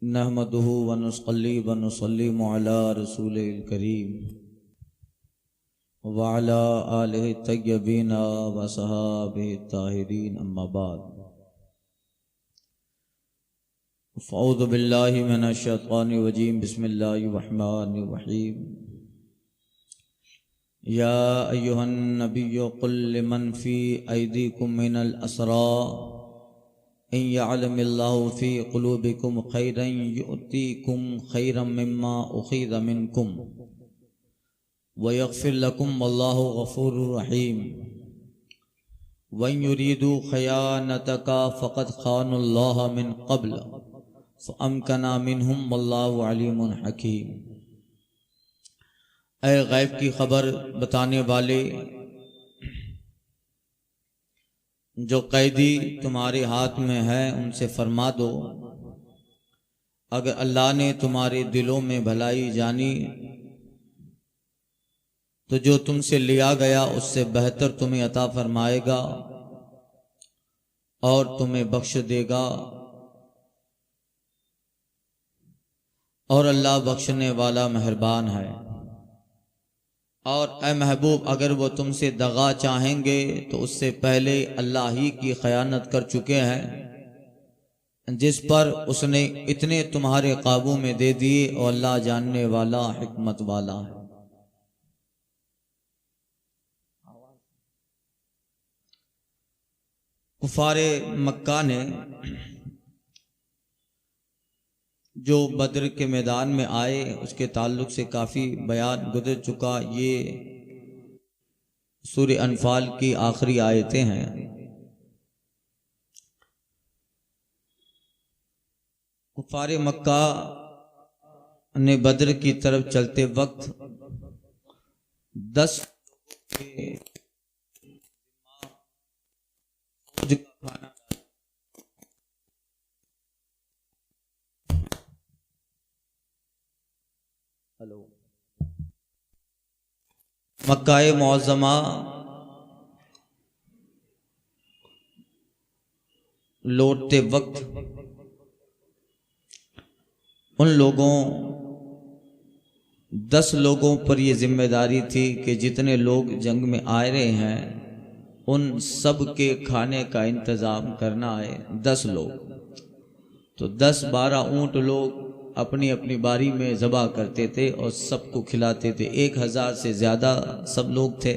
नहमदुहु व नुसल्ली व नुसल्लिमु अला रसूलिल करीम व अला आलिहि तय्यबीन व सहाबिहि ताहिरीन अम्मा बाद। फ़अऊज़ु बिल्लाहि मिनश शैतानिर रजीम। बिस्मिल्लाहिर रहमानिर रहीम। या अय्युहन नबिय्यु क़ुल लिमन फ़ी अयदीकुम मिनल असरा इन यअलमिल्लाहु फ़ी क़ुलूबिकुम ख़ैरन युअतिकुम ख़ैरम मिम्मा उख़िज़ मिनकुम व यग़फ़िर लकुम वल्लाहु गफ़ूरुर रहीम। वन युरीदु ख़यानतका फ़क़द ख़ानुल्लाह मिन क़ब्ल फ़अमकना मिनहुम वल्लाहु अलीमुन हकीम। ऐ गैब की खबर बताने वाले, जो कैदी तुम्हारे हाथ में है उनसे फरमा दो, अगर अल्लाह ने तुम्हारे दिलों में भलाई जानी तो जो तुमसे लिया गया उससे बेहतर तुम्हें अता फरमाएगा और तुम्हें बख्श देगा, और अल्लाह बख्शने वाला मेहरबान है। और ए महबूब, अगर वो तुमसे दगा चाहेंगे तो उससे पहले अल्लाह ही की खयानत कर चुके हैं, जिस पर उसने इतने तुम्हारे काबू में दे दिए, और अल्लाह जानने वाला हिकमत वाला है। कुफारे मक्का ने जो बद्र के मैदान में आए उसके ताल्लुक से काफ़ी बयान गुजर चुका। ये सूरह अनफाल की आखिरी आयतें हैं। कुफारे मक्का ने बद्र की तरफ चलते वक्त 10 मक्का-ए मुअज़्ज़मा लौटते वक्त उन लोगों 10 लोगों पर यह जिम्मेदारी थी कि जितने लोग जंग में आ रहे हैं उन सब के खाने का इंतज़ाम करना है। 10 लोग तो 10-12 ऊँट लोग अपनी अपनी बारी में ज़बा करते थे और सबको खिलाते थे। 1000 से ज़्यादा सब लोग थे।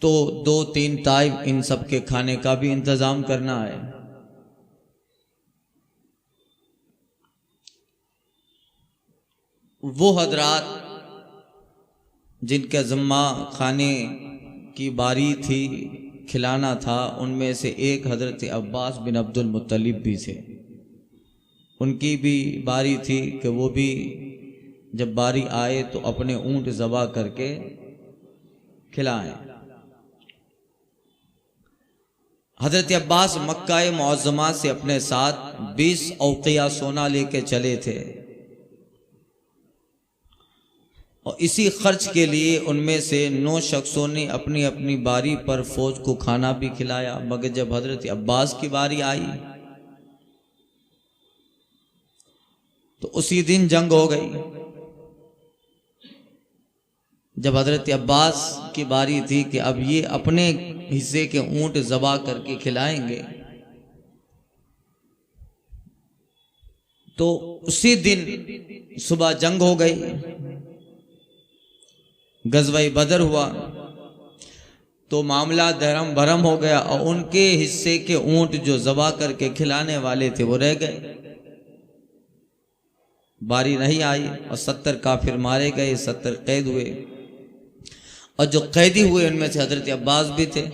तो 2-3 टाइम इन सब के खाने का भी इंतज़ाम करना है। वो हजरात जिनका ज़िम्मा खाने की बारी थी, खिलाना था, उनमें से एक हज़रत अब्बास बिन अब्दुल मुत्तलिब भी थे। उनकी भी बारी थी कि वो भी जब बारी आए तो अपने ऊँट ज़बा करके खिलाएं। हज़रत अब्बास मक्का-ए मुअज़्ज़मा से अपने साथ 20 औक़िया सोना लेके चले थे, और इसी खर्च के लिए उनमें से 9 शख्सों ने अपनी अपनी बारी पर फौज को खाना भी खिलाया। मगर जब हजरत अब्बास की बारी आई तो उसी दिन जंग हो गई। जब हजरत अब्बास की बारी थी कि अब ये अपने हिस्से के ऊंट ज़बा करके खिलाएंगे, तो उसी दिन सुबह जंग हो गई। गज़वा-ए बदर हुआ तो मामला दहरम भरम हो गया, और उनके हिस्से के ऊंट जो ज़बा करके खिलाने वाले थे वो रह गए। बारी नहीं आई और 70 काफिर मारे गए, 70 कैद हुए, और जो कैदी हुए उनमें से हजरत अब्बास भी थे।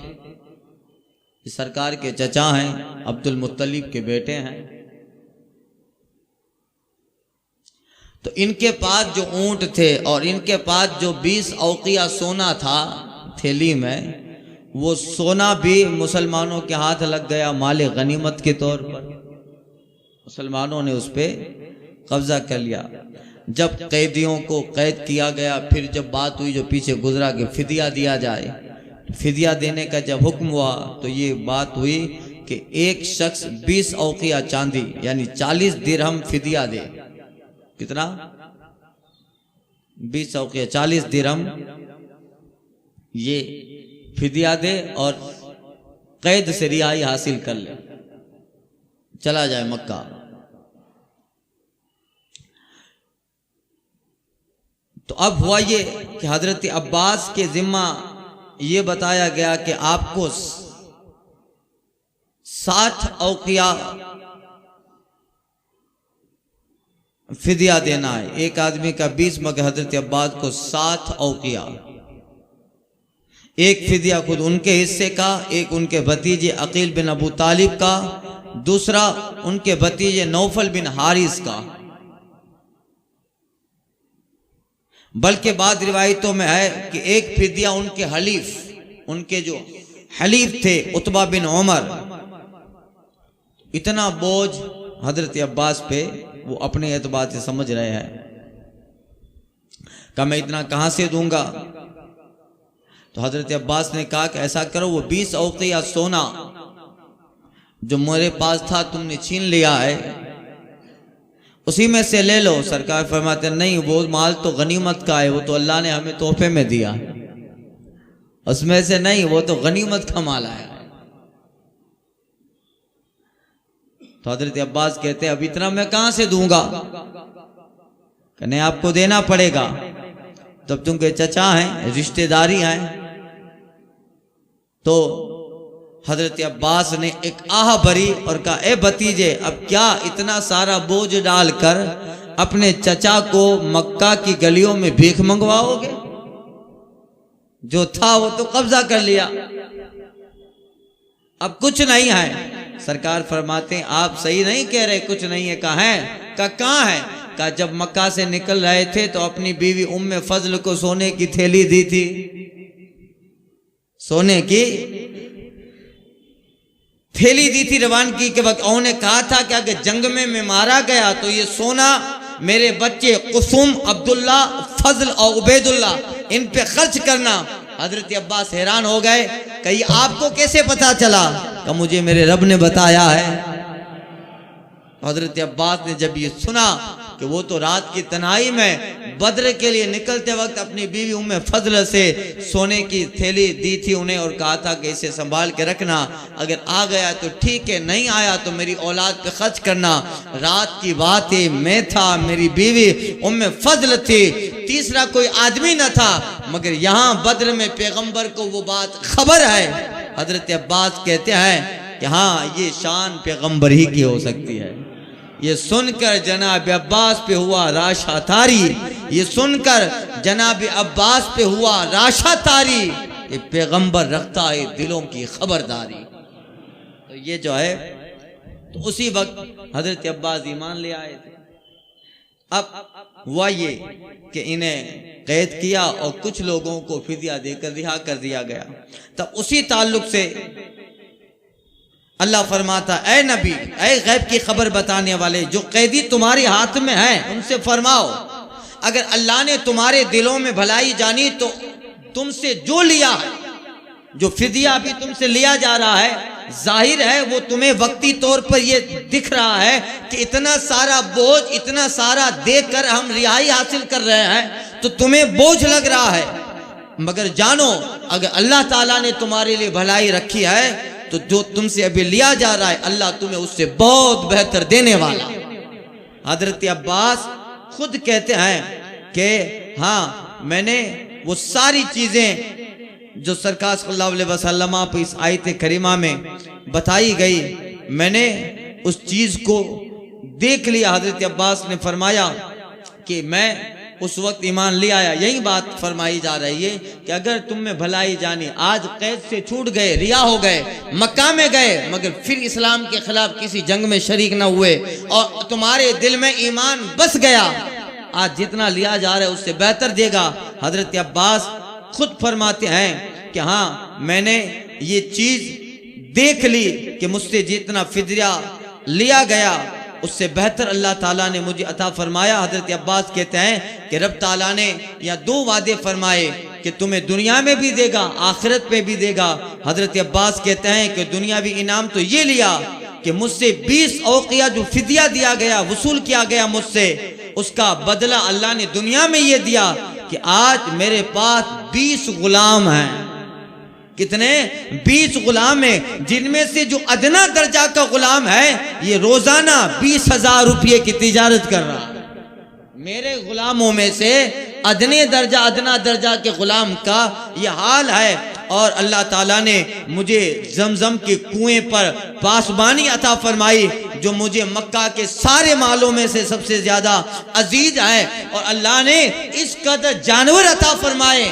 सरकार के चचा हैं, अब्दुल मुत्तलिब के बेटे हैं। तो इनके पास जो ऊंट थे और इनके पास जो 20 औक़िया सोना था थैली में, वो सोना भी मुसलमानों के हाथ लग गया माले गनीमत के तौर पर। मुसलमानों ने उस पर कब्जा कर लिया। जब कैदियों को कैद किया गया, फिर जब बात हुई जो पीछे गुजरा कि फिदिया दिया जाए, फिदिया देने का जब हुक्म हुआ तो ये बात हुई कि एक शख्स 20 औकिया चांदी यानी 40 दिरहम फिदिया दे। कितना? 20 औकिया 40 दिरहम ये फिदिया दे और कैद से रिहाई हासिल कर ले, चला जाए मक्का। तो अब हुआ ये कि हजरत अब्बास के जिम्मा ये बताया गया कि आपको 60 औकिया फिदिया देना है। एक आदमी का 20, मगर हजरत अब्बास को 60 औकिया। एक फिदिया खुद उनके हिस्से का, एक उनके भतीजे अकील बिन अबू तालिब का, दूसरा उनके भतीजे नौफल बिन हारिस का। बल्कि बाद रिवायतों में है कि एक फिदिया उनके हलीफ, उनके जो हलीफ थे उतबा बिन उमर। इतना बोझ हजरत अब्बास पे वो अपने एतबार से समझ रहे हैं कि मैं इतना कहां से दूंगा। तो हजरत अब्बास ने कहा कि ऐसा करो, वो 20 औकिया सोना जो मेरे पास था तुमने छीन लिया है, उसी में से ले लो। सरकार फरमाते नहीं, वो माल तो गनीमत का है, वो तो अल्लाह ने हमें तोहफे में दिया, उसमें से नहीं, वो तो गनीमत का माल है। तो हजरत अब्बास कहते अब इतना मैं कहां से दूंगा? कहने आपको देना पड़ेगा, तब तुम के चचा हैं, रिश्तेदारी हैं। तो हजरत अब्बास ने एक आह भरी और कहा ए भतीजे, अब क्या इतना सारा बोझ डालकर अपने चचा को मक्का की गलियों में भीख मंगवाओगे? जो था वो तो कब्जा कर लिया, अब कुछ नहीं है। सरकार फरमाते हैं आप सही नहीं कह रहे, कुछ नहीं है। कहा है? कहाँ है? कहा जब मक्का से निकल रहे थे तो अपनी बीवी उम्मे फजल को सोने की थैली दी थी, सोने की थैली दी थी रवानगी के वक्त। उन्होंने कहा था कि अगर जंग में मैं मारा गया तो ये सोना मेरे बच्चे कुसुम, अब्दुल्ला, फजल और उबैदुल्ला इन पे खर्च करना। हजरत अब्बास हैरान हो गए, कहीं आपको कैसे पता चला? कि मुझे मेरे रब ने बताया है। हजरत अब्बास ने जब ये सुना कि वो तो रात की तन्हाई में बद्र के लिए निकलते वक्त अपनी बीवी उम्मे फजल से सोने की थैली दी थी उन्हें और कहा था कि इसे संभाल के रखना, अगर आ गया तो ठीक है, नहीं आया तो मेरी औलाद पे खर्च करना। रात की बात है, मैं था, मेरी बीवी उम्मे फजल थी, तीसरा कोई आदमी न था, मगर यहाँ बद्र में पैगंबर को वो बात खबर है। हजरत अब्बास कहते हैं कि हाँ ये शान पैगंबर ही की हो सकती है। ये सुनकर जनाब अब्बास पे हुआ राशा तारी, ये सुनकर जनाब अब्बास पे हुआ राशा तारी कि पैगंबर रखता है दिलों की खबरदारी। तो ये जो है, तो उसी वक्त हजरत अब्बास ईमान ले आए थे। अब हुआ ये कि इन्हें कैद किया और कुछ लोगों को फिदिया देकर रिहा कर दिया गया। तब उसी ताल्लुक से अल्लाह फरमाता ऐ नबी, ऐ गैब की खबर बताने वाले, जो कैदी तुम्हारे हाथ में हैं उनसे फरमाओ अगर अल्लाह ने तुम्हारे दिलों में भलाई जानी तो तुमसे जो लिया है, जो फिदिया भी तुमसे लिया जा रहा है, जाहिर है वो तुम्हें वक्ती तौर पर ये दिख रहा है कि इतना सारा बोझ, इतना सारा देकर हम रिहाई हासिल कर रहे हैं तो तुम्हें बोझ लग रहा है, मगर जानो अगर अल्लाह ताला ने तुम्हारे लिए भलाई रखी है तो जो तुमसे अभी लिया जा रहा है अल्लाह तुम्हें उससे बहुत बेहतर देने वाला। हजरत अब्बास खुद कहते हैं कि हाँ मैंने वो सारी चीजें जो सरकार सल्लल्लाहु अलैहि वसल्लम पे इस आयत करीमा में बताई गई, मैंने उस चीज को देख लिया। हजरत अब्बास ने फरमाया कि मैं उस वक्त ईमान ले आया। यही बात फरमाई जा रही है कि अगर तुम में भलाई जानी, आज कैद से छूट गए, रिया हो गए, मक्का में गए, मगर फिर इस्लाम के खिलाफ किसी जंग में शरीक न हुए और तुम्हारे दिल में ईमान बस गया, आज जितना लिया जा रहा है उससे बेहतर देगा। हजरत अब्बास खुद फरमाते हैं कि हाँ मैंने ये चीज देख ली कि मुझसे जितना फिदिया लिया गया उससे बेहतर अल्लाह ताला ने मुझे अता फरमाया। हजरत अब्बास कहते हैं कि रब ताला ने या दो वादे फरमाए कि तुम्हें दुनिया में भी देगा, आखिरत पे भी देगा। हजरत अब्बास कहते हैं कि दुनियावी इनाम तो ये लिया कि मुझसे 20 औक़िया जो फिदिया दिया गया, वसूल किया गया मुझसे, उसका बदला अल्लाह ने दुनिया में ये दिया कि आज मेरे पास 20 गुलाम हैं। कितने? 20 गुलाम हैं, जिनमें से जो अदना दर्जा का गुलाम है ये रोजाना 20,000 रुपये की तिजारत कर रहा है। मेरे गुलामों में से अदना दर्जा के गुलाम का ये हाल है। और अल्लाह ताला ने मुझे जमजम के कुएं पर पासबानी अता फरमाई, जो मुझे मक्का के सारे मालों में से सबसे ज्यादा अजीज है। और अल्लाह ने इस कदर जानवर अता फरमाए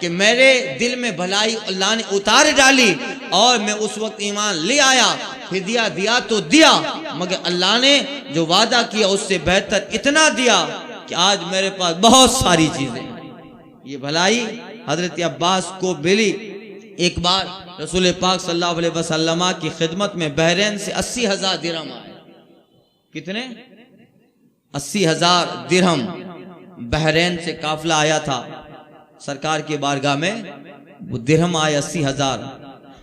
कि मेरे दिल में भलाई अल्लाह ने उतार डाली, और मैं उस वक्त ईमान ले आया। फिदिया दिया तो दिया, मगर अल्लाह ने जो वादा किया उससे बेहतर इतना दिया कि आज मेरे पास बहुत सारी चीजें। ये भलाई हजरत अब्बास को मिली। एक बार रसूल पाक सल्लल्लाहु अलैहि वसल्लम की खिदमत में बहरीन से 80,000 दिरहम आए। कितने? 80,000 दिरहम बहरीन से काफिला आया था। सरकार की बारगाह में वो दिरहम आए 80,000।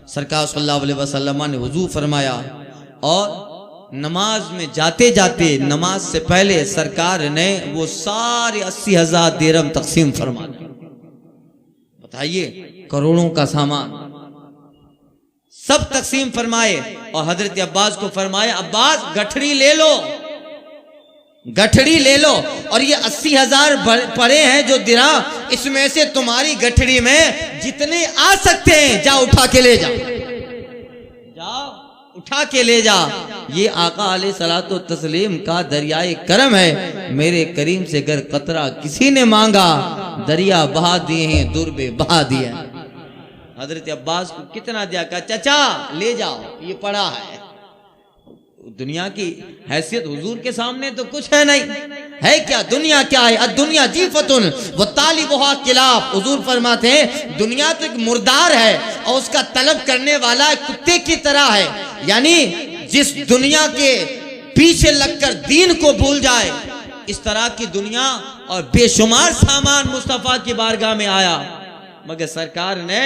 सरकार सल्लल्लाहु अलैहि वसल्लम ने वुजू फरमाया, और नमाज में जाते जाते नमाज से पहले सरकार ने वो सारे 80,000 दिरहम तकसीम फरमा दिए। बताइए, करोड़ों का सामान सब तकसीम फरमाए। और हजरत अब्बास को फरमाया, अब्बास गठरी ले लो, गठरी ले लो। और ये 80,000 पड़े हैं जो दिरहम, इसमें से तुम्हारी गठरी में जितने आ सकते हैं जाओ उठा के ले जाओ, जाओ उठा के ले जा। ये आका अलैहिस्सलातु तस्लीम का दरियाए करम है। मेरे करीम से अगर कतरा किसी ने मांगा, दरिया बहा दिए हैं, दुर्बे बहा दिया। हजरत अब्बास को कितना दिया? कहा चाचा ले जाओ, ये पड़ा है। दुनिया की हैसियत हुजूर के सामने तो कुछ है नहीं, है क्या? दुनिया क्या है? अद्दुनिया जीफतुन व तालिबुहा किलाब। हुजूर फरमाते हैं दुनिया तो एक मुर्दार है और उसका तलब करने वाला एक कुत्ते की तरह है। यानी जिस दुनिया के पीछे लगकर दीन को भूल जाए, इस तरह की दुनिया और बेशुमार सामान मुस्तफा की बारगाह में आया। मगर सरकार ने,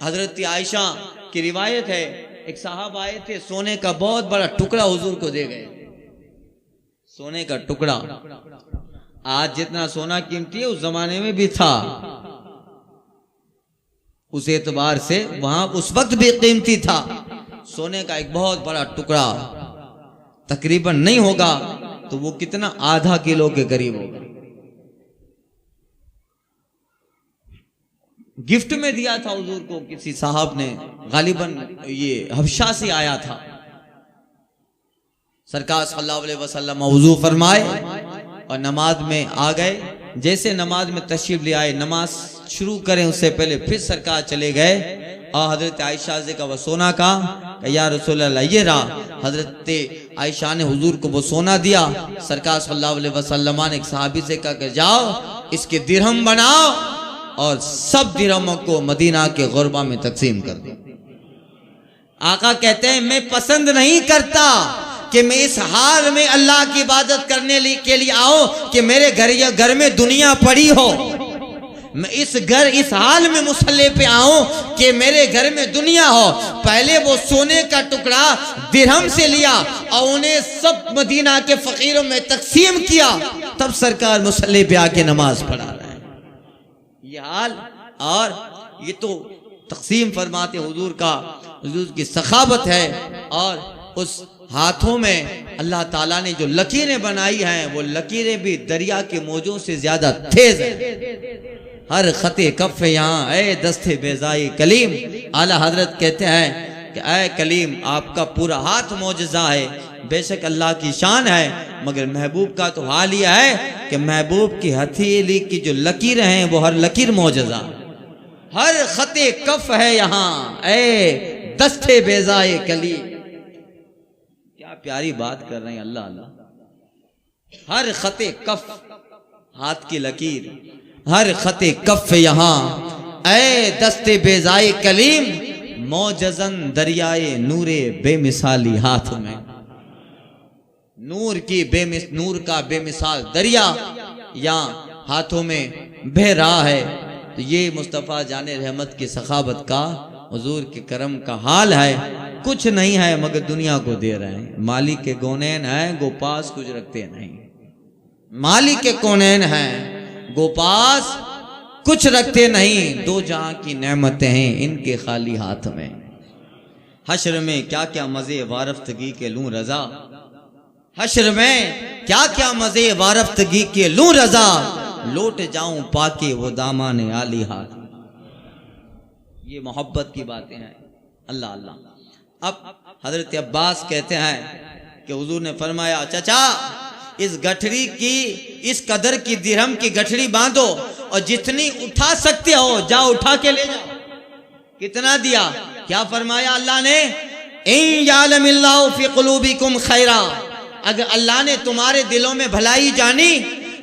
हजरत आयशा की रिवायत है, एक साहब आए थे, सोने का बहुत बड़ा टुकड़ा हुजूर को दे गए। सोने का टुकड़ा, आज जितना सोना कीमती है उस जमाने में भी था। उस एतबार से वहां उस वक्त भी कीमती था। सोने का एक बहुत बड़ा टुकड़ा, तकरीबन नहीं होगा तो वो कितना, आधा किलो के करीब होगा। गिफ्ट में दिया था हुजूर को किसी साहब ने, गालिबन ये हबशा से आया था। सरकार सल्लल्लाहु अलैहि वसल्लम वुजू फरमाए और नमाज में आ गए। जैसे नमाज में तशरीफ ले आए, नमाज शुरू करें उससे पहले फिर सरकार चले गए और हजरत आयशा से कहा, वो सोना का? या रसूल अल्लाह ये रहा। हजरत आयशा ने हुजूर को वो सोना दिया। सरकार सल्लल्लाहु अलैहि वसल्लम ने एक सहाबी से कहा कि जाओ इसके दिरहम बनाओ और सब दिरहमों को मदीना के गुरबा में तकसीम कर दो। आका कहते हैं मैं पसंद नहीं करता कि मैं इस हाल में अल्लाह की इबादत करने के लिए आऊं कि मेरे घर में दुनिया पड़ी हो। मैं इस हाल में मुसल्ले पे आऊं कि मेरे घर में दुनिया हो। पहले वो सोने का टुकड़ा दिरहम से लिया और उन्हें सब मदीना के फकीरों में तकसीम किया, तब सरकार मुसल्ले पे आके नमाज पढ़ा रहा है। ये हाल, और ये तो तकसीम फरमाते हुजूर का, हुजूर की सखावत है। और उस हाथों में अल्लाह ताला ने जो लकीरें बनाई हैं, वो लकीरें भी दरिया के मौजों से ज्यादा तेज हैं। हर खते कफ यहाँ ए दस्ते बेजाई कलीम। आला हजरत कहते हैं कि ए कलीम, आपका पूरा हाथ मौजज़ा है। बेशक अल्लाह की शान है, मगर महबूब का तो हाल यह है कि महबूब की हथेली की जो लकीरें हैं वो हर लकीर मौजज़ा। हर खते कफ है यहाँ ए दस्ते बेजाए कलीम। क्या प्यारी बात कर रहे हैं अल्लाह अल्लाह। हर खते कफ, हाथ की लकीर, हर खते कफ यहाँ ऐ दस्ते बेजाए कलीम, मौजज़न दरियाए नूरे बेमिसाली हाथ में। नूर का बेमिसाल दरिया यहाँ हाथों में बह रहा है। तो ये मुस्तफ़ा जान रहमत की सखावत का, हुजूर के करम का हाल है। कुछ नहीं है मगर दुनिया को दे रहे हैं। मालिक के गोनैन है, गोपास कुछ रखते नहीं। मालिक के कौनैन है, गोपास कुछ रखते नहीं। दो जहां की नेमतें हैं इनके खाली हाथ में। हश्र में क्या क्या मजे वारफ्तगी के लूं रजा, हश्र में क्या क्या मजे वारफ्तगी के लूं रजा, लौट जाऊं पाके वो दामाने आली हाथ। ये मोहब्बत की बातें हैं। अल्लाह अल्लाह। अब हजरत अब्बास कहते हैं कि हुजूर ने फरमाया, चाचा इस गठरी की, इस कदर की दिरहम की गठरी बांधो और जितनी उठा सकते हो जाओ उठा के ले जाओ। कितना दिया? क्या फरमाया अल्लाह ने, इन यालमिल्लाहु फी कुलूबिकुम खैरा, अगर अल्लाह ने तुम्हारे दिलों में भलाई जानी,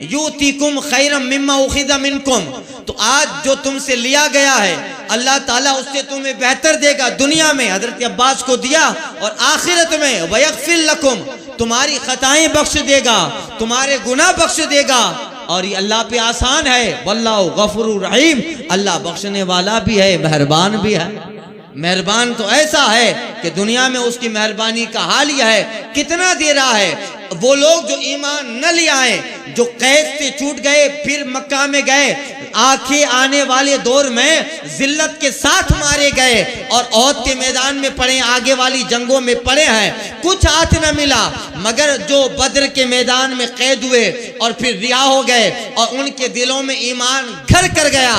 यूतिकुम खैरम मिम्मा उखिदा मिनकुम, तो आज जो तुमसे लिया गया है अल्लाह ताला उससे तुम्हें बेहतर देगा। दुनिया में हजरत अब्बास को दिया और आखिरत में वयगफिर लकुम, तुम्हारी खताएं बख्श देगा, तुम्हारे गुनाह बख्श देगा। और ये अल्लाह पे आसान है। वल्लाहु गफूरुर रहीम, अल्लाह बख्शने वाला भी है, मेहरबान भी है। मेहरबान तो ऐसा है कि दुनिया में उसकी मेहरबानी का हाल यह है, कितना दे रहा है। वो लोग जो ईमान न ले आए, जो कैद से छूट गए, फिर मक्का में गए, आंखें आने वाले दौर में जिल्लत के साथ मारे गए और औद के मैदान में पड़े, आगे वाली जंगों में पड़े हैं, कुछ हाथ न मिला। मगर जो बद्र के मैदान में कैद हुए और फिर रिहा हो गए और उनके दिलों में ईमान घर कर गया,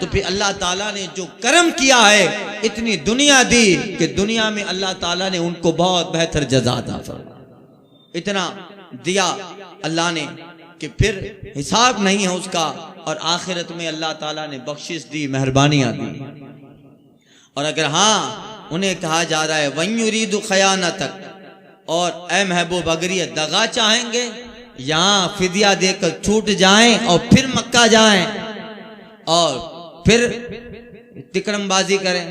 तो फिर अल्लाह ताला ने जो करम किया है, इतनी दुनिया दी कि दुनिया में अल्लाह ताला ने उनको बहुत बेहतर जज़ा अता फरमाया। इतना दिया अल्लाह ने कि फिर हिसाब नहीं है उसका। और आखिरत में अल्लाह ताला ने बख्शिश दी, मेहरबानियां दी। और अगर हाँ उन्हें कहा जा रहा है वयुरीदु खयानतक, और ए महबूब अगर ये दगा चाहेंगे, यहाँ फिदिया देकर छूट जाएं और फिर मक्का जाएं और फिर तिकड़मबाजी करें,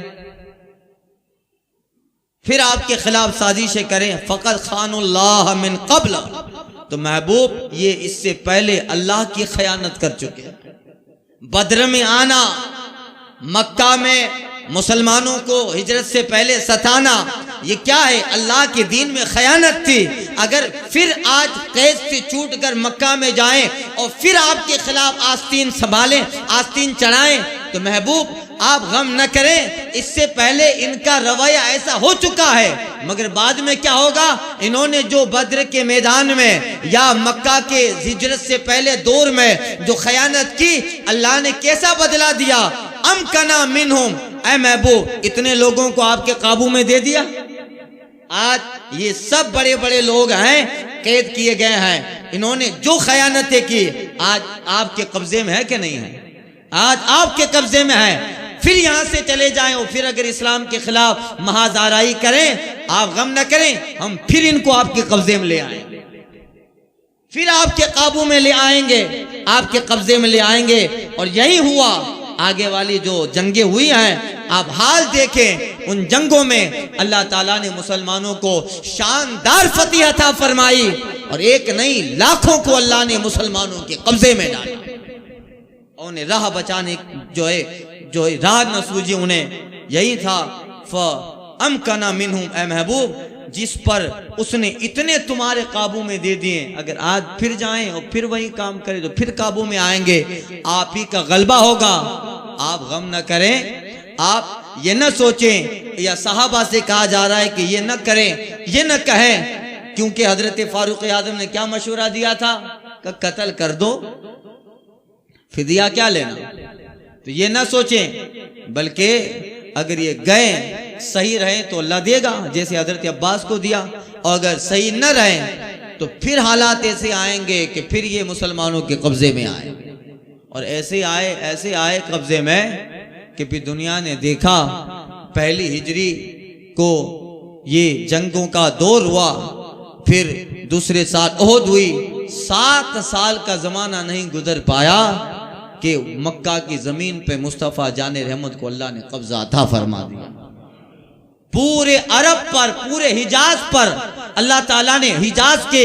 फिर आपके खिलाफ साजिशें करें, फ़क़द खानुल्लाह मिन क़ब्ल, तो महबूब ये इससे पहले अल्लाह की खयानत कर चुके हैं। बद्र में आना, मक्का में मुसलमानों को हिजरत से पहले सताना, ये क्या है? अल्लाह के दीन में खयानत थी। अगर फिर आज कैद से छूट कर मक्का में जाएं और फिर आपके खिलाफ आस्तीन संभालें, आस्तीन चढ़ाएं, तो महबूब आप गम न करें, इससे पहले इनका रवैया ऐसा हो चुका है। मगर बाद में क्या होगा? इन्होंने जो बद्र के मैदान में या मक्का के हिजरत से पहले दौर में जो खयानत की, अल्लाह ने कैसा बदला दिया। अमकना मिनहुम, ऐ महबूब इतने लोगों को आपके काबू में दे दिया। आज ये सब बड़े बड़े लोग हैं, कैद किए गए हैं, इन्होंने जो खयानतें की आज आपके कब्जे में है कि नहीं है? आज आपके कब्जे में है। फिर यहां से चले जाएं और फिर अगर इस्लाम के खिलाफ महाजाराई करें, आप गम न करें, हम फिर इनको आपके कब्जे में ले आएंगे, फिर आपके काबू में ले आएंगे, आपके कब्जे में ले आएंगे। और यही हुआ। आगे वाली जो जंगें हुई हैं, आप हाल देखें, उन जंगों में अल्लाह ताला ने मुसलमानों को शानदार फतह अता फरमाई और एक नहीं लाखों को अल्लाह ने मुसलमानों के कब्जे में डाला। और उन्हें राह बचाने जो राह न सूझी उन्हें, यही था फअमकना मिनहुम, ए महबूब जिस पर उसने इतने तुम्हारे काबू में दे दिए, अगर आज फिर जाएं और फिर वही काम करें तो फिर काबू में आएंगे, आप ही का गलबा होगा। आप गम न करें, आप ये न सोचें, या सहाबा से कहा जा रहा है कि ये न करें, ये न कहें, क्योंकि हजरत फारूक आजम ने क्या मशवरा दिया था कि कत्ल कर दो, फिदिया क्या लेना। तो ये ना सोचें, बल्कि अगर ये गए सही रहे तो अल्लाह देगा, जैसे हजरत अब्बास को दिया। और अगर सही न रहे तो फिर हालात ऐसे आएंगे कि फिर ये मुसलमानों के कब्जे में आए। और ऐसे आए कब्जे में कि फिर दुनिया ने देखा, पहली हिजरी को ये जंगों का दौर हुआ, फिर दूसरे साल ओहद हुई, 7 साल का जमाना नहीं गुजर पाया कि मक्का की जमीन पे मुस्तफ़ा जाने रहमत को अल्लाह ने कब्जा अता फरमा दिया। पूरे अरब पर, पूरे हिजाज पर अल्लाह ताला ने, हिजाज के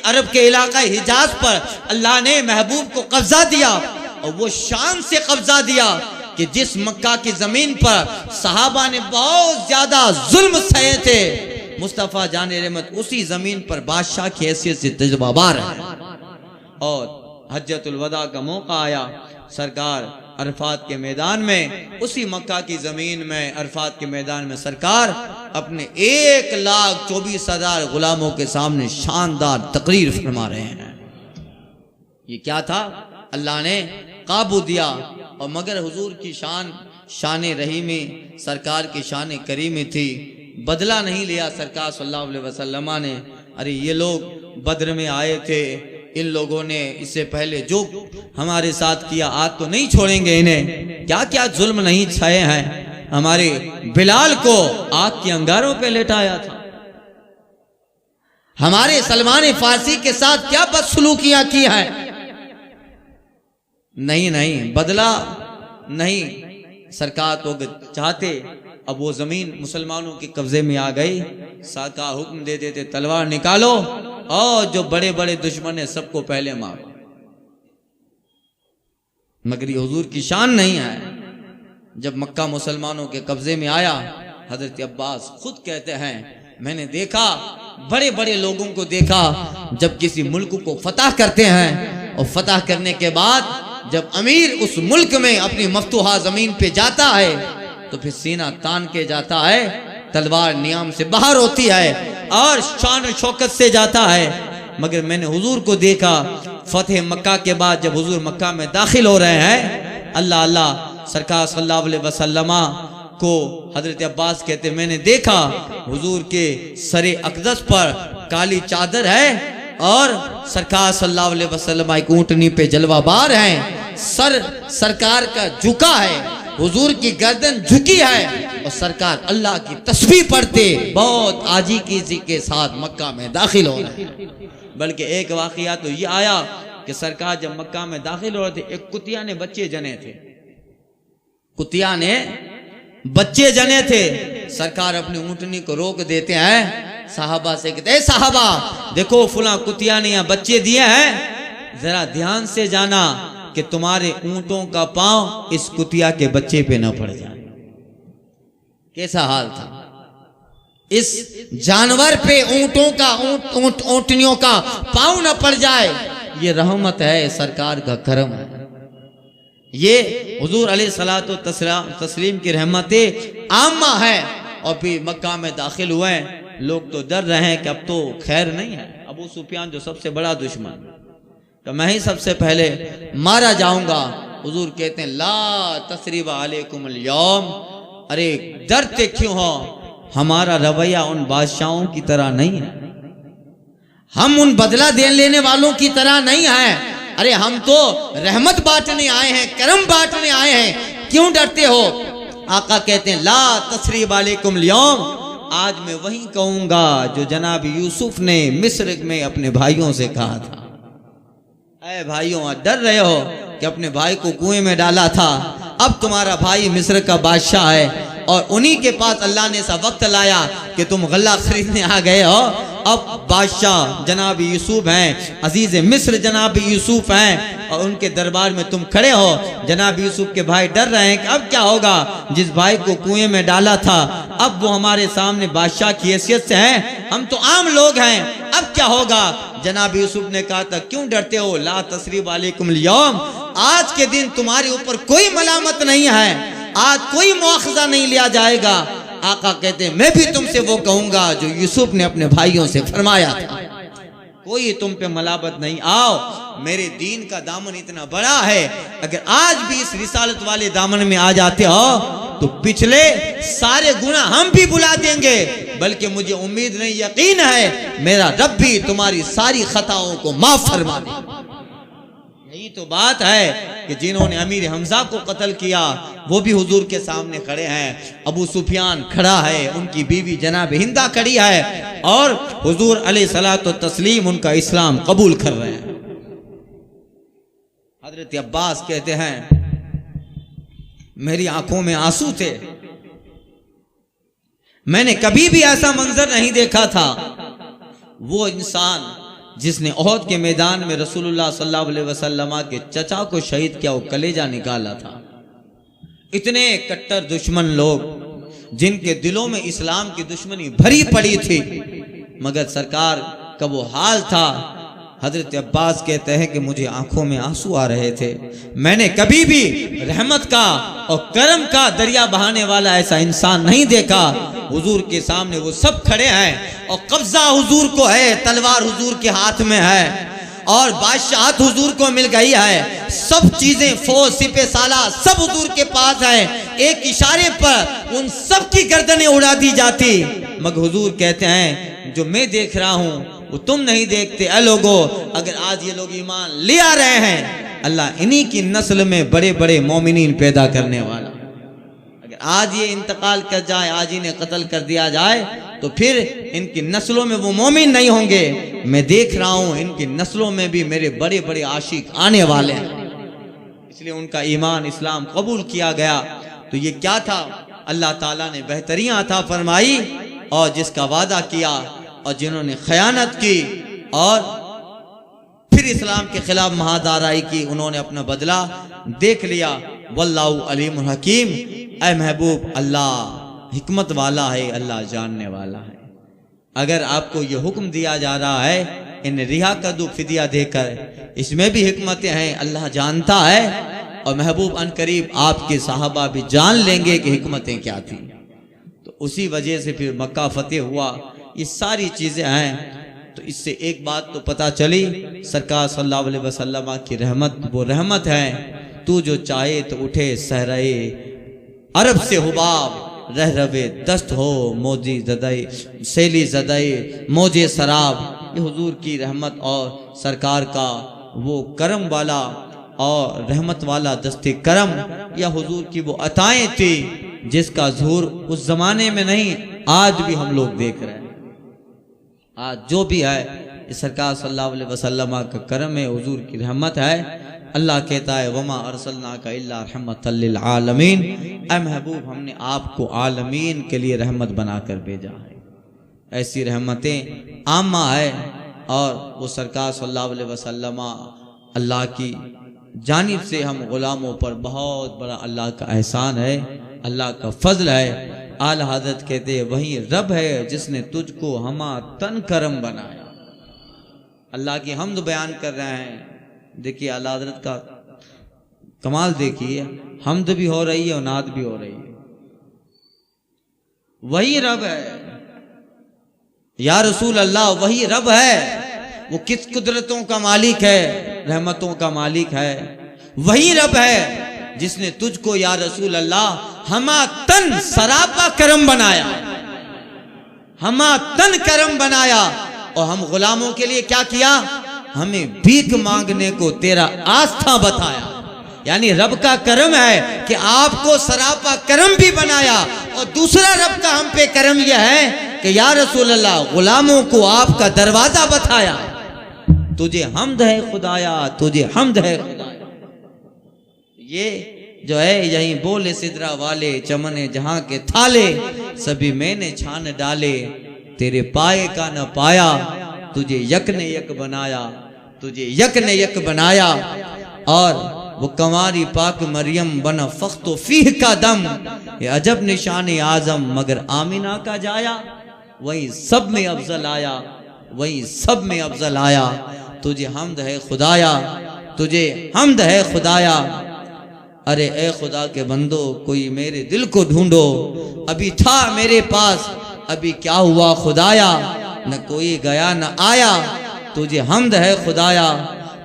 अरब के इलाका हिजाज पर अल्लाह ने महबूब को कब्जा दिया। और वो शान से कब्जा दिया कि जिस मक्का की जमीन पर सहाबा ने बहुत ज्यादा जुल्म सहे थे, मुस्तफ़ा जान रहमत उसी जमीन पर बादशाह की हैसियत से तजबाबार है। और हज्जतुल वदा का मौका आया, सरकार अरफात के मैदान में, उसी मक्का की जमीन में अरफात के मैदान में सरकार अपने 1,24,000 गुलामों के सामने शानदार तकरीर फरमा रहे हैं। ये क्या था? अल्लाह ने काबू दिया। और मगर हुजूर की शान रहीमी, सरकार की शान करीमी थी। बदला नहीं लिया सरकार सल्लल्लाहु अलैहि वसल्लम ने। अरे ये लोग बद्र में आए थे, इन लोगों ने इससे पहले जो हमारे साथ किया आज तो नहीं छोड़ेंगे इन्हें। क्या क्या जुल्म नहीं छाए हैं। हमारे बिलाल को आग के अंगारों पे लेटाया था, हमारे सलमान फारसी के साथ क्या बदसलूकियां की है। नहीं, बदला नहीं। सरकार तो चाहते अब वो जमीन मुसलमानों के कब्जे में आ गई, साका हुक्म दे देते तलवार निकालो और जो बड़े बड़े दुश्मन है सबको पहले मारो। मगर ये हुजूर की शान नहीं है। जब मक्का मुसलमानों के कब्जे में आया, हजरत अब्बास खुद कहते हैं, मैंने देखा, बड़े बड़े लोगों को देखा, जब किसी मुल्क को फतह करते हैं और फतह करने के बाद जब अमीर उस मुल्क में अपनी मफ्तूहा जमीन पे जाता है तो फिर सीना तान के जाता है, तलवार नियाम से बाहर होती है और शान और शौकत से जाता है। मगर मैंने हुजूर को देखा फतेह मक्का के बाद, जब हुजूर मक्का में दाखिल हो रहे हैं, अल्लाह अल्लाह, सरकार सल्लल्लाहु अलैहि वसल्लम को हजरत अब्बास कहते, मैंने देखा हुजूर के सरे अक़दस पर काली चादर है और सरकार सल्लल्लाहु अलैहि वसल्लम एक ऊंटनी पे जलवाबार हैं, सर सरकार का झुका है, हुजूर की गर्दन झुकी है और सरकार अल्लाह की तस्बीह पढ़ते बहुत आजिज़ी के साथ मक्का में दाखिल हो रहे हैं। बल्कि एक वाकया तो ये आया कि सरकार जब मक्का में दाखिल हो रहे थे, एक कुतिया ने बच्चे जने थे, कुतिया ने बच्चे जने थे। सरकार अपनी ऊंटनी को रोक देते हैं, साहबा से कहते हैं, साहबा देखो फुला कुतिया ने यहाँ बच्चे दिए हैं, जरा ध्यान से जाना कि तुम्हारे ऊंटों का पांव इस कुतिया के बच्चे पे न पड़ जाए। कैसा हाल था इस जानवर पे, ऊंटों का ऊंटनियों का पांव न पड़ जाए। ये रहमत है, सरकार का करम है। ये हुजूर अलैहिस्सलातु तस्लीम की रहमत आम्मा है। और फिर मक्का में दाखिल हुए, लोग तो डर रहे हैं कि अब तो खैर नहीं है। अबू सुफियान जो सबसे बड़ा दुश्मन, तो मैं ही सबसे पहले मारा जाऊंगा। हुजूर कहते हैं, ला तसरीबा अलैकुमुल यौम। अरे डरते क्यों हो? हमारा रवैया उन बादशाहों की तरह नहीं है, हम उन बदला दे लेने वालों की तरह नहीं है। अरे हम तो रहमत बांटने आए हैं, करम बांटने आए हैं, क्यों डरते हो? आका कहते हैं, ला तसरीब अलैकुमुल यौम। आज मैं वही कहूंगा जो जनाब यूसुफ ने मिस्र में अपने भाइयों से कहा था। अरे भाइयों, डर रहे हो कि अपने भाई को कुएं में डाला था, अब तुम्हारा भाई मिस्र का बादशाह है और उन्हीं के पास अल्लाह ने ऐसा वक्त लाया कि तुम गल्ला खरीदने आ गए हो। अब बादशाह जनाब यूसुफ हैं, अजीज मिस्र जनाब यूसुफ हैं और उनके दरबार में तुम खड़े हो। जनाब यूसुफ के भाई डर रहे हैं कि अब क्या होगा, जिस भाई को कुएं में डाला था अब वो हमारे सामने बादशाह की हैसियत से हैं, हम तो आम लोग हैं, अब क्या होगा? जनाब यूसुफ ने कहा था, क्यों डरते हो? ला तसरीब अलैकुमुल यौम। आज के दिन तुम्हारे ऊपर कोई मलामत नहीं है, आज कोई मुआखजा नहीं लिया जाएगा। आका कहते हैं, मैं भी तुमसे वो कहूंगा जो यूसुफ ने अपने भाइयों से फरमाया था, कोई तुम पे मलामत नहीं। आओ, मेरे दीन का दामन इतना बड़ा है, अगर आज भी इस रिसालत वाले दामन में आ जाते हो तो पिछले सारे गुनाह हम भी बुला देंगे। बल्कि मुझे उम्मीद नहीं, यकीन है मेरा रब भी तुम्हारी सारी खताओं को माफ फरमा दे। यही तो बात है कि जिन्होंने अमीर हमजा को कत्ल किया वो भी हुजूर के सामने खड़े हैं, अबू सुफियान खड़ा है, उनकी बीवी जनाब हिंदा खड़ी है और हुजूर अलैहिस्सलातु तस्लीम उनका इस्लाम कबूल कर रहे हैं। हजरत अब्बास कहते हैं, मेरी आंखों में आंसू थे, मैंने कभी भी ऐसा मंजर नहीं देखा था। वो इंसान जिसने ओहद के मैदान में रसूलुल्लाह सल्लल्लाहु अलैहि वसल्लम के चचा को शहीद किया, वो कलेजा निकाला था। इतने कट्टर दुश्मन लोग जिनके दिलों में इस्लाम की दुश्मनी भरी पड़ी थी, मगर सरकार का वो हाल था। हजरत अब्बास कहते हैं कि मुझे आंखों में आंसू आ रहे थे। मैंने कभी भी रहमत का और करम का दरिया बहाने वाला ऐसा इंसान नहीं देखा। हुजूर के सामने वो सब खड़े हैं और कब्जा हुजूर को है, तलवार हुजूर के हाथ में है और बादशाहत हुजूर को मिल गई है। सब चीजें, फौज, सिपे साला सब हुजूर के पास है। एक इशारे पर उन सब की गर्दनें उड़ा दी जाती, मगर हुजूर कहते हैं जो मैं देख रहा हूं वो तुम नहीं देखते। ऐ लोगों, अगर आज ये लोग ईमान ले आ रहे हैं, अल्लाह इन्हीं की नस्ल में बड़े बड़े मोमिनीन पैदा करने वाला। अगर आज ये इंतकाल कर जाए, आज इन्हें कत्ल कर दिया जाए, तो फिर इनकी नस्लों में वो मोमिन नहीं होंगे। मैं देख रहा हूं इनकी नस्लों में भी मेरे बड़े बड़े आशिक आने वाले हैं, इसलिए उनका ईमान इस्लाम कबूल किया गया। तो ये क्या था? अल्लाह ताला ने बेहतरीन अता फरमाई और जिसका वादा किया और जिन्होंने खयानत की और फिर इस्लाम के खिलाफ महादाराई की, उन्होंने अपना बदला देख लिया। वल्लाहु अलीमुल हकीम। ऐ महबूब, अल्लाह हिकमत वाला है, अल्लाह जानने वाला है। अगर आपको ये हुक्म दिया जा रहा है इन रिहा कर दो फिदिया देकर, इसमें भी हिकमतें हैं, अल्लाह जानता है। और महबूब अनकरीब आपके साहबा भी जान लेंगे कि हिकमतें क्या थी। तो उसी वजह से फिर मक्का फतेह हुआ। ये सारी चीजें हैं। तो इससे एक बात तो पता चली, सरकार सल्लल्लाहु अलैहि वसल्लम की रहमत वो रहमत है। तू जो चाहे तो उठे सहराए अरब से हुबाब, रह रवे दस्त हो मोजी जदाई सैली जदाई मोजे शराब। ये हुजूर की रहमत और सरकार का वो करम वाला और रहमत वाला दस्ते करम, या हुजूर की वो अताएं थी जिसका ज़हूर उस जमाने में नहीं, आज भी हम लोग देख रहे हैं। आज जो भी है इस सरकार सल्लल्लाहु अलैहि वसल्लम का करम है, हुजूर की रहमत है। अल्लाह कहता है वमा अरसलनाका इल्ला रहमतल लिल आलमीन। ऐ महबूब, हमने आपको आलमीन के लिए रहमत बनाकर भेजा है। ऐसी रहमतें आमा है और वो सरकार सल्लल्लाहु अलैहि वसल्लम अल्लाह की जानिब से हम गुलामों पर बहुत बड़ा अल्लाह का एहसान है, अल्लाह का फजल है। आला हज़रत कहते हैं वही रब है जिसने तुझको हमा तन करम बनाया। अल्लाह की हमद बयान कर रहे हैं। देखिए आला हज़रत का कमाल देखिए, हमद भी हो रही है और नाद भी हो रही है। वही रब है या रसूल अल्लाह, वही रब है। वो किस कुदरतों का मालिक है, रहमतों का मालिक है। वही रब है जिसने तुझको या रसूल अल्लाह हमा तन सरापा करम बनाया, हमा तन करम बनाया। और हम गुलामों के लिए क्या किया? हमें भीख मांगने को तेरा आस्था बताया। यानी रब का करम है कि आपको सरापा करम भी बनाया। और दूसरा रब का हम पे करम यह है कि या रसूल अल्लाह गुलामों को आपका दरवाजा बताया। तुझे हमद है खुदाया, तुझे हमद है खुदाया। ये जो है यही बोले सिदरा वाले चमने जहां के थाले, सभी मैंने छान डाले तेरे पाए का न पाया। तुझे यक ने यक बनाया, तुझे यक ने यक बनाया। और वो कंवारी पाक मरियम बना फख्तो फीह का दम, ये अजब निशान आजम मगर आमिना का जाया। वही सब में अफजल आया, वही सब में अफजल आया। तुझे हमद है खुदाया, तुझे हमद है खुदाया। अरे ए खुदा के बंदो, कोई मेरे दिल को ढूंढो। अभी था मेरे पास, अभी क्या हुआ खुदाया। न कोई गया न आया, तुझे हमद है खुदाया,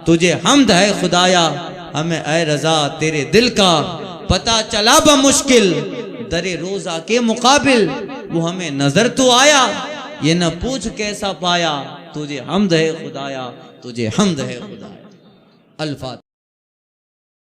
तुझे हमद है खुदाया। हमें ए रजा तेरे दिल का पता चला बमुश्किल, दरे रोजा के मुकाबिल वो हमें नजर तो आया। ये न पूछ कैसा पाया, तुझे हमद है खुदाया, तुझे हमद है खुदाया। अल्फात।